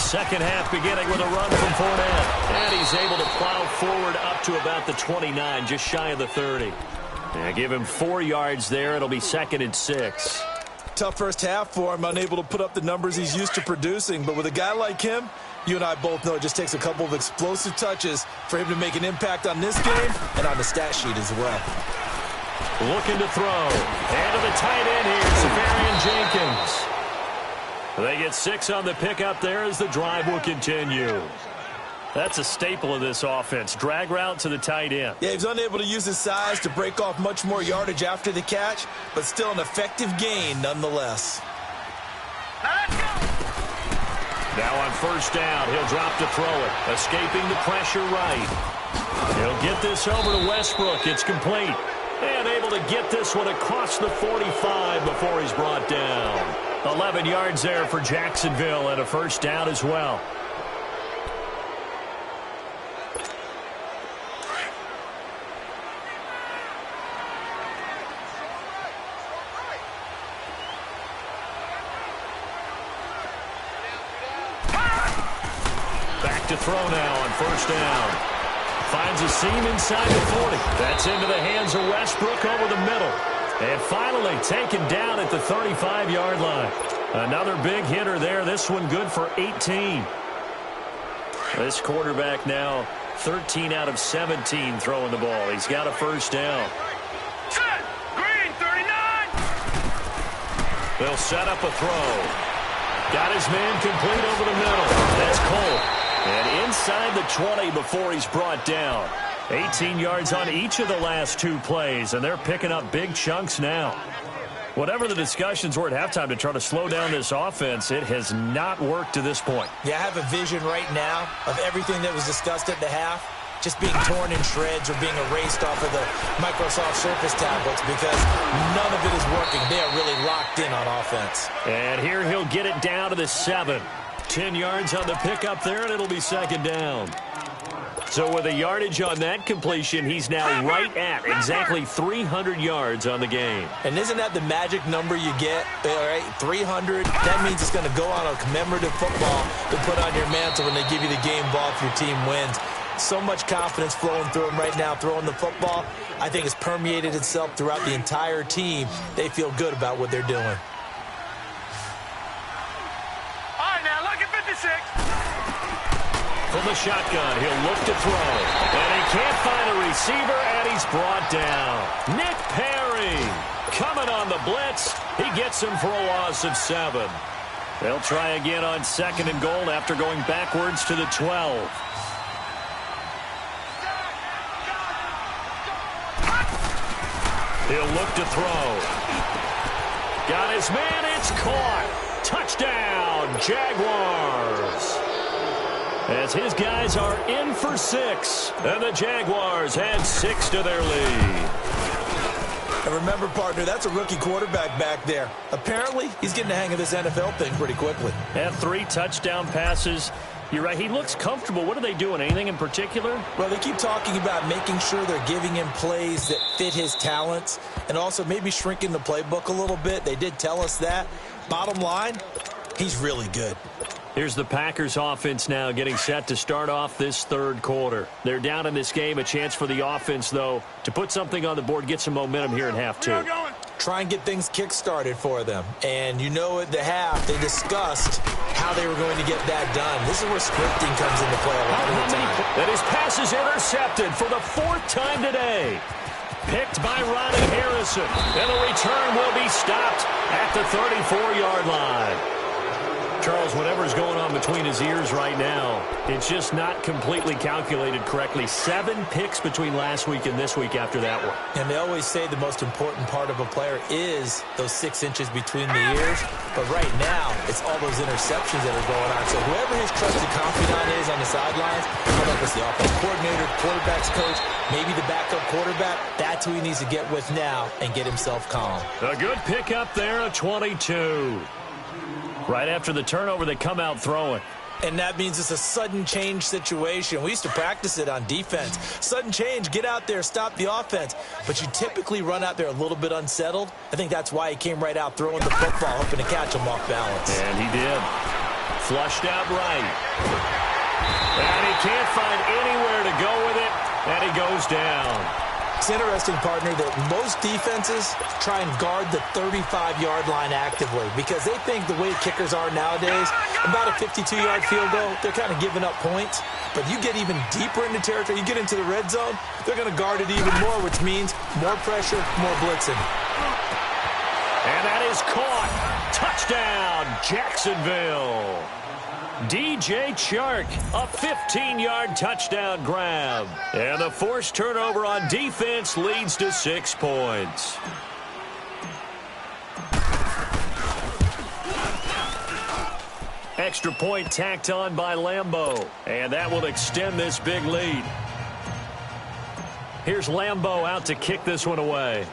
second half beginning with a run from Fournette. And he's able to plow forward up to about the 29, just shy of the 30. And give him 4 yards there. It'll be 2nd and 6. Tough first half for him, unable to put up the numbers he's used to producing. But with a guy like him, you and I both know it just takes a couple of explosive touches for him to make an impact on this game and on the stat sheet as well. Looking to throw. And to the tight end here, Safarian Jenkins. They get 6 on the pickup there as the drive will continue. That's a staple of this offense. Drag route to the tight end. Yeah, he's unable to use his size to break off much more yardage after the catch, but still an effective gain nonetheless. Now on first down, he'll drop to throw it. Escaping the pressure right. He'll get this over to Westbrook. It's complete. And able to get this one across the 45 before he's brought down. 11 yards there for Jacksonville and a first down as well. Back to throw now on first down. Finds a seam inside the 40. That's into the hands of Westbrook over the middle. And finally taken down at the 35-yard line. Another big hitter there. This one good for 18. This quarterback now 13 out of 17 throwing the ball. He's got a first down. Set. Green, 39. They'll set up a throw. Got his man complete over the middle. That's Cole. And inside the 20 before he's brought down. 18 yards on each of the last 2 plays, and they're picking up big chunks now. Whatever the discussions were at halftime to try to slow down this offense, it has not worked to this point. Yeah, I have a vision right now of everything that was discussed at the half just being torn in shreds or being erased off of the Microsoft Surface tablets because none of it is working. They are really locked in on offense. And here he'll get it down to the 7. 10 yards on the pickup there, and it'll be second down. So with a yardage on that completion, he's now right at exactly 300 yards on the game. And isn't that the magic number you get? All right, 300. That means it's going to go on a commemorative football to put on your mantle when they give you the game ball if your team wins. So much confidence flowing through him right now, throwing the football. I think it's permeated itself throughout the entire team. They feel good about what they're doing. From the shotgun, he'll look to throw. And he can't find a receiver, and he's brought down. Nick Perry coming on the blitz. He gets him for a loss of 7. They'll try again on 2nd and goal after going backwards to the 12. He'll look to throw. Got his man. It's caught. Touchdown, Jaguars. As his guys are in for 6. And the Jaguars add 6 to their lead. And remember, partner, that's a rookie quarterback back there. Apparently, he's getting the hang of this NFL thing pretty quickly. And 3 touchdown passes. You're right, he looks comfortable. What are they doing? Anything in particular? Well, they keep talking about making sure they're giving him plays that fit his talents and also maybe shrinking the playbook a little bit. They did tell us that. Bottom line, he's really good. Here's the Packers offense now getting set to start off this 3rd quarter. They're down in this game. A chance for the offense, though, to put something on the board, get some momentum here in half 2. Try and get things kick-started for them. And you know at the half, they discussed how they were going to get that done. This is where scripting comes into play a lot of the time. And his pass is intercepted for the 4th time today. Picked by Ronnie Harrison. And the return will be stopped at the 34-yard line. Charles, whatever's going on between his ears right now, it's just not completely calculated correctly. 7 picks between last week and this week after that one. And they always say the most important part of a player is those 6 inches between the ears. But right now, it's all those interceptions that are going on. So whoever his trusted confidant is on the sidelines, whether it's the offensive coordinator, quarterback's coach, maybe the backup quarterback, that's who he needs to get with now and get himself calm. A good pick up there, a 22. Right after the turnover, they come out throwing. And that means it's a sudden change situation. We used to practice it on defense. Sudden change, get out there, stop the offense. But you typically run out there a little bit unsettled. I think that's why he came right out throwing the football, hoping to catch him off balance. And he did. Flushed out right. And he can't find anywhere to go with it, and he goes down. It's interesting, partner, that most defenses try and guard the 35-yard line actively because they think the way kickers are nowadays, about a 52-yard field goal, they're kind of giving up points. But you get even deeper into territory, you get into the red zone, they're going to guard it even more, which means more pressure, more blitzing. And that is caught. Touchdown, Jacksonville. DJ Chark, a 15-yard touchdown grab. And the forced turnover on defense leads to 6 points. Extra point tacked on by Lambeau. And that will extend this big lead. Here's Lambeau out to kick this one away.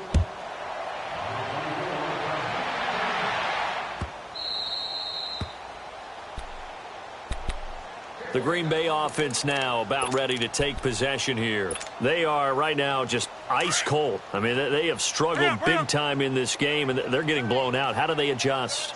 The Green Bay offense now about ready to take possession here. They are right now just ice cold. I mean, they have struggled big time in this game, and they're getting blown out. How do they adjust?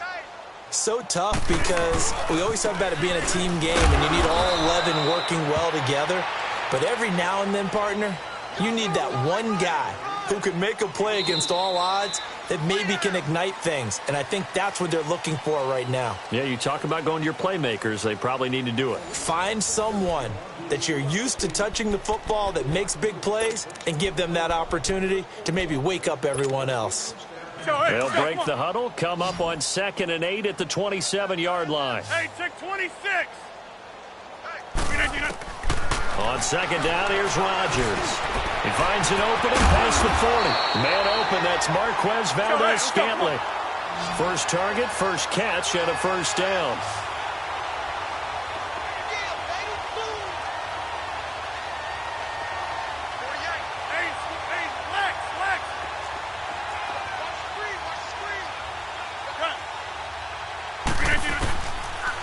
So tough because we always talk about it being a team game, and you need all 11 working well together. But every now and then, partner, you need that one guy who can make a play against all odds that maybe can ignite things. And I think that's what they're looking for right now. Yeah, you talk about going to your playmakers. They probably need to do it. Find someone that you're used to touching the football that makes big plays and give them that opportunity to maybe wake up everyone else. They'll break the huddle, come up on 2nd and 8 at the 27-yard line. Hey, check 26. On 2nd down, here's Rodgers. He finds an opening past the 40. Man open, that's Marquez Valdez-Scantling. First target, first catch, and a first down.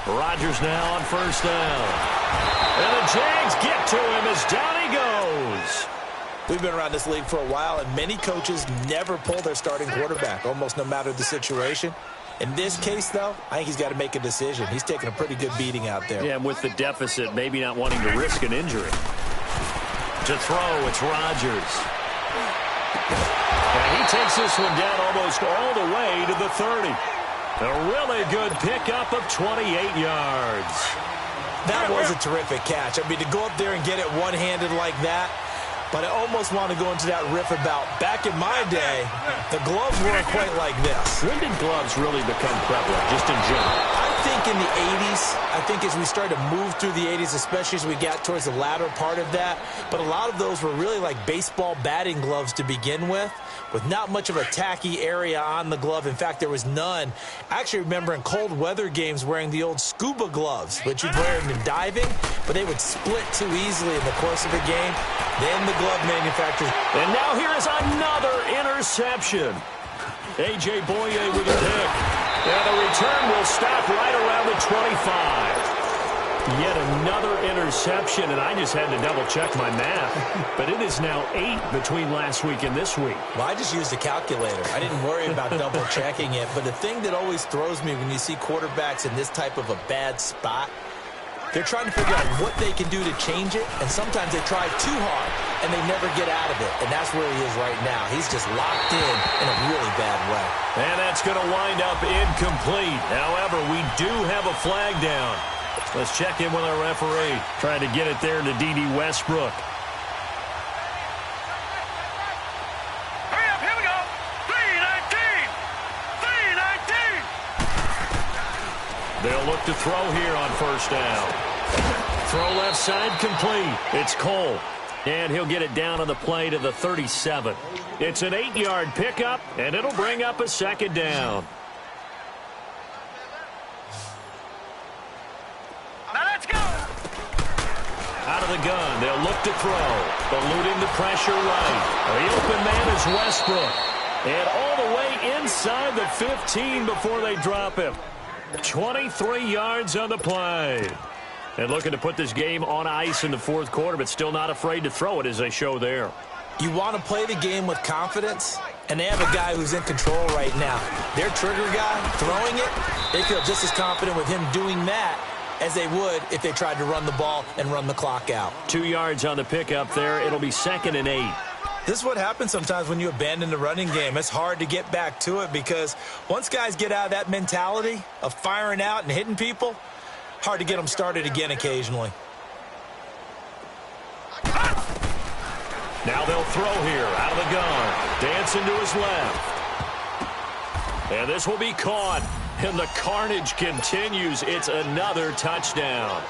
Rodgers now on first down. And the Jags get to him as down he goes. We've been around this league for a while, and many coaches never pull their starting quarterback, almost no matter the situation. In this case, though, I think he's got to make a decision. He's taking a pretty good beating out there. Yeah, and with the deficit, maybe not wanting to risk an injury. To throw, it's Rodgers. And he takes this one down almost all the way to the 30. A really good pickup of 28 yards. That was a terrific catch. I mean, to go up there and get it one-handed like that, but I almost want to go into that riff about back in my day, the gloves weren't quite like this. When did gloves really become prevalent, just in general? I think in the 80s. I think as we started to move through the 80s, especially as we got towards the latter part of that. But a lot of those were really like baseball batting gloves to begin with not much of a tacky area on the glove. In fact, there was none. I actually remember in cold weather games wearing the old scuba gloves, which you'd wear in diving, but they would split too easily in the course of a game. Then the glove manufacturers. And now here is another interception. A.J. Boye with a pick. And the return will stop right around the 25. Yet another interception, and I just had to double-check my math. But it is now 8 between last week and this week. Well, I just used a calculator. I didn't worry about double-checking it. But the thing that always throws me when you see quarterbacks in this type of a bad spot, they're trying to figure out what they can do to change it, and sometimes they try too hard, and they never get out of it. And that's where he is right now. He's just locked in a really bad way. And that's going to wind up incomplete. However, we do have a flag down. Let's check in with our referee. Trying to get it there to D.D. Westbrook. Hurry up, here we go. 319. 319. They'll look to throw here on first down. Throw left side complete. It's Cole. And he'll get it down on the play to the 37. It's an 8-yard pickup, and it'll bring up a second down. Out of the gun, they'll look to throw. Eluding the pressure right. The open man is Westbrook. And all the way inside the 15 before they drop him. 23 yards on the play. And looking to put this game on ice in the fourth quarter, but still not afraid to throw it as they show there. You want to play the game with confidence, and they have a guy who's in control right now. Their trigger guy throwing it, they feel just as confident with him doing that as they would if they tried to run the ball and run the clock out. 2 yards on the pickup there. It'll be 2nd and 8. This is what happens sometimes when you abandon the running game. It's hard to get back to it because once guys get out of that mentality of firing out and hitting people, hard to get them started again occasionally. Now they'll throw here out of the gun. Dancing to his left. And this will be caught. And the carnage continues. It's another touchdown.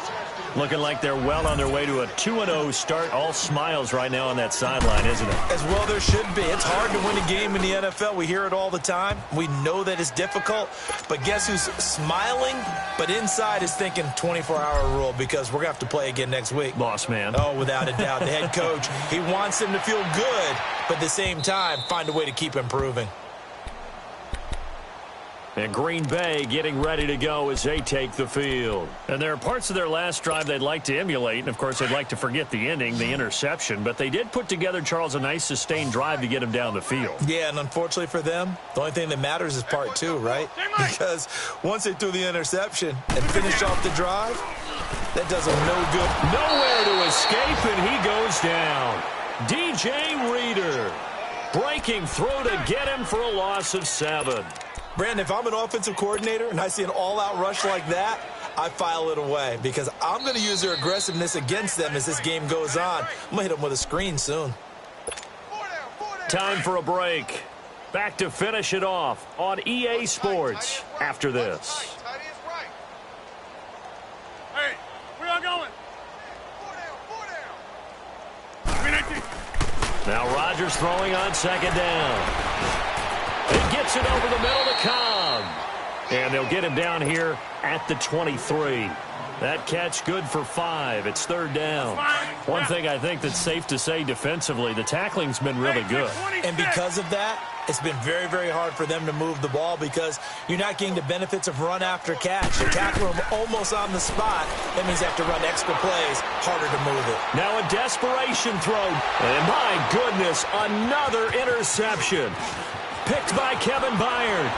Looking like they're well on their way to a 2-0 start. All smiles right now on that sideline, isn't it? As well there should be. It's hard to win a game in the NFL. We hear it all the time. We know that it's difficult. But guess who's smiling, but inside is thinking 24-hour rule because we're going to have to play again next week. Boss man. Oh, without a doubt. The head coach, he wants them to feel good, but at the same time, find a way to keep improving. And Green Bay getting ready to go as they take the field. And there are parts of their last drive they'd like to emulate. And, of course, they'd like to forget the ending, the interception. But they did put together, Charles, a nice sustained drive to get them down the field. Yeah, and unfortunately for them, the only thing that matters is part 2, right? Because once they threw the interception and finished off the drive, that does them no good. Nowhere to escape, and he goes down. DJ Reader breaking through to get him for a loss of 7. Brandon, if I'm an offensive coordinator and I see an all-out rush like that, I file it away because I'm going to use their aggressiveness against them as this game goes on. I'm going to hit them with a screen soon. Time for a break. Back to finish it off on EA Sports after this. Hey, where y'all going? Now Rodgers throwing on 2nd down. He gets it over the middle to Cobb. And they'll get him down here at the 23. That catch good for 5. It's 3rd down. One thing I think that's safe to say defensively, the tackling's been really good. And because of that, it's been very, very hard for them to move the ball because you're not getting the benefits of run after catch. You tackle them almost on the spot. That means you have to run extra plays, harder to move it. Now a desperation throw. And my goodness, another interception. Picked by Kevin Byard.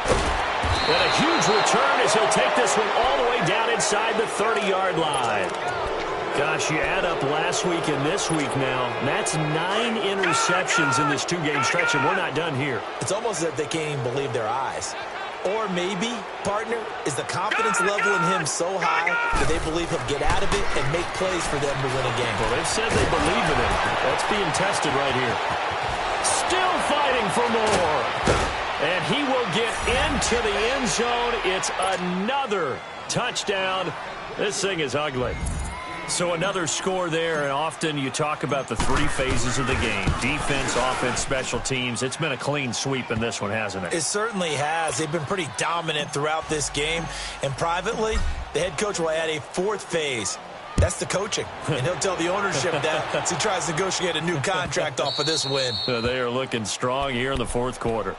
And a huge return as he'll take this one all the way down inside the 30-yard line. Gosh, you add up last week and this week now. That's 9 interceptions in this 2-game stretch, and we're not done here. It's almost as if they can't even believe their eyes. Or maybe, partner, is the confidence level in him so high that they believe he'll get out of it and make plays for them to win a game. Well, they've said they believe in him. That's being tested right here. Still fighting for more. And he will get into the end zone. It's another touchdown. This thing is ugly. So another score there, and often you talk about the 3 phases of the game. Defense, offense, special teams. It's been a clean sweep in this one, hasn't it? It certainly has. They've been pretty dominant throughout this game. And privately, the head coach will add a 4th phase. That's the coaching. And he'll tell the ownership that as he tries to negotiate a new contract off of this win. They are looking strong here in the 4th quarter.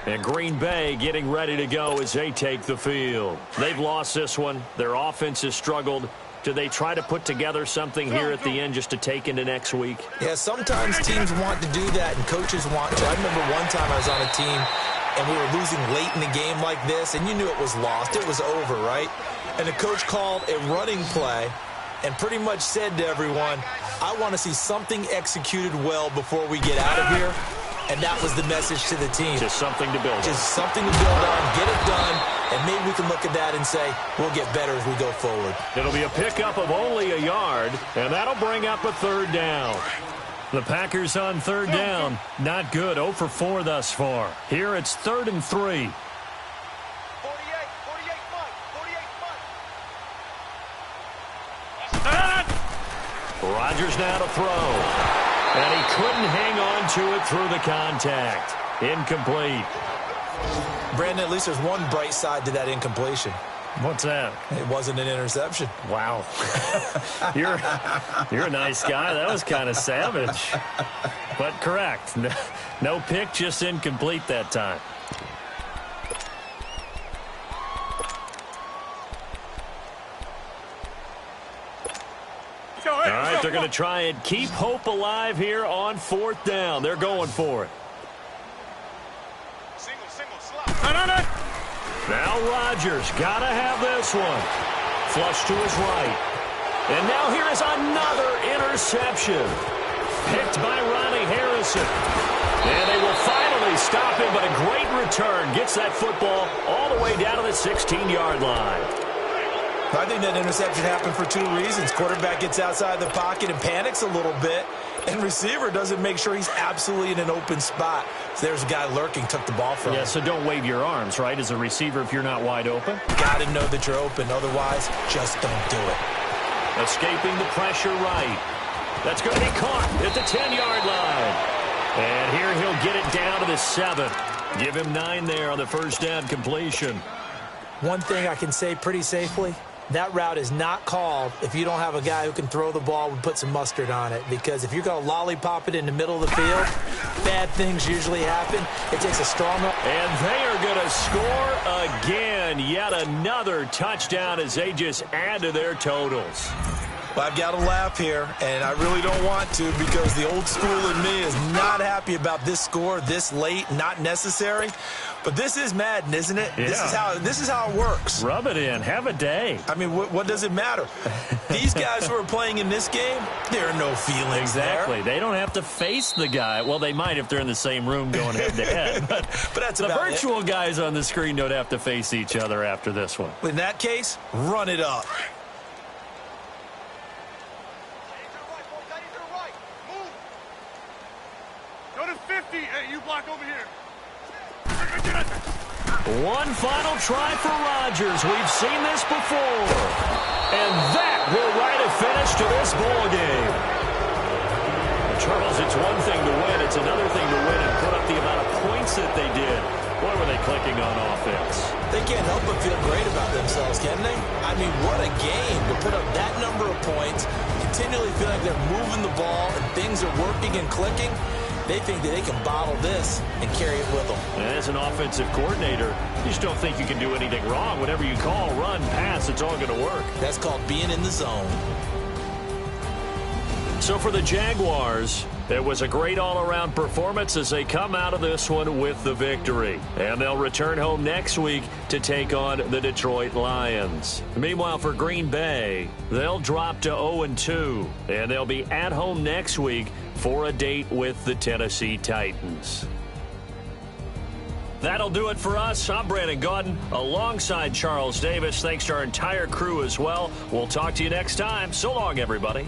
And Green Bay getting ready to go as they take the field. They've lost this one. Their offense has struggled. Do they try to put together something here at the end just to take into next week? Yeah, sometimes teams want to do that and coaches want to. I remember one time I was on a team and we were losing late in the game like this, and you knew it was lost. It was over, right? And the coach called a running play and pretty much said to everyone, I want to see something executed well before we get out of here. And that was the message to the team. Just something to build on. Just something to build on, get it done, and maybe we can look at that and say, we'll get better as we go forward. It'll be a pickup of only a yard, and that'll bring up a 3rd down. The Packers on 3rd down. Not good. 0 for 4 thus far. Here it's 3rd and 3. 48 foot. Rodgers now to throw. And he couldn't hang on to it through the contact. Incomplete. Brandon, at least there's one bright side to that incompletion. What's that? It wasn't an interception. Wow. You're a nice guy. That was kind of savage. But correct. No pick, just incomplete that time. All right, they're going to try and keep hope alive here on 4th down. They're going for it. No. Now Rodgers got to have this one. Flush to his right. And now here is another interception. Picked by Ronnie Harrison. And they will finally stop him, but a great return. Gets that football all the way down to the 16-yard line. I think that interception happened for two reasons. Quarterback gets outside the pocket and panics a little bit, and receiver doesn't make sure he's absolutely in an open spot. So there's a guy lurking, took the ball from him. Yeah, so don't wave your arms, right, as a receiver if you're not wide open? Got to know that you're open. Otherwise, just don't do it. Escaping the pressure right. That's going to be caught at the 10-yard line. And here he'll get it down to the 7. Give him 9 there on the first down completion. One thing I can say pretty safely, that route is not called if you don't have a guy who can throw the ball and put some mustard on it. Because if you're going to lollipop it in the middle of the field, bad things usually happen. It takes a strong... And they are going to score again. Yet another touchdown as they just add to their totals. Well, I've got to laugh here, and I really don't want to because the old school in me is not happy about this score this late, not necessary. But this is Madden, isn't it? Yeah. This is how it works. Rub it in. Have a day. I mean, what does it matter? These guys who are playing in this game, there are no feelings Exactly. there. They don't have to face the guy. Well, they might if they're in the same room going head-to-head. But that's the about virtual guys on the screen don't have to face each other after this one. In that case, run it up. Go to 50. Hey, you block over here. One final try for Rodgers. We've seen this before. And that will write a finish to this ball game. Charles, it's one thing to win. It's another thing to win and put up the amount of points that they did. Boy, were they clicking on offense. They can't help but feel great about themselves, can they? I mean, what a game to put up that number of points, continually feel like they're moving the ball and things are working and clicking. They think that they can bottle this and carry it with them. As an offensive coordinator, you just don't think you can do anything wrong. Whatever you call, run, pass, it's all going to work. That's called being in the zone. So for the Jaguars, it was a great all-around performance as they come out of this one with the victory. And they'll return home next week to take on the Detroit Lions. Meanwhile, for Green Bay, they'll drop to 0-2, and they'll be at home next week for a date with the Tennessee Titans. That'll do it for us. I'm Brandon Gaudin alongside Charles Davis. Thanks to our entire crew as well. We'll talk to you next time. So long, everybody.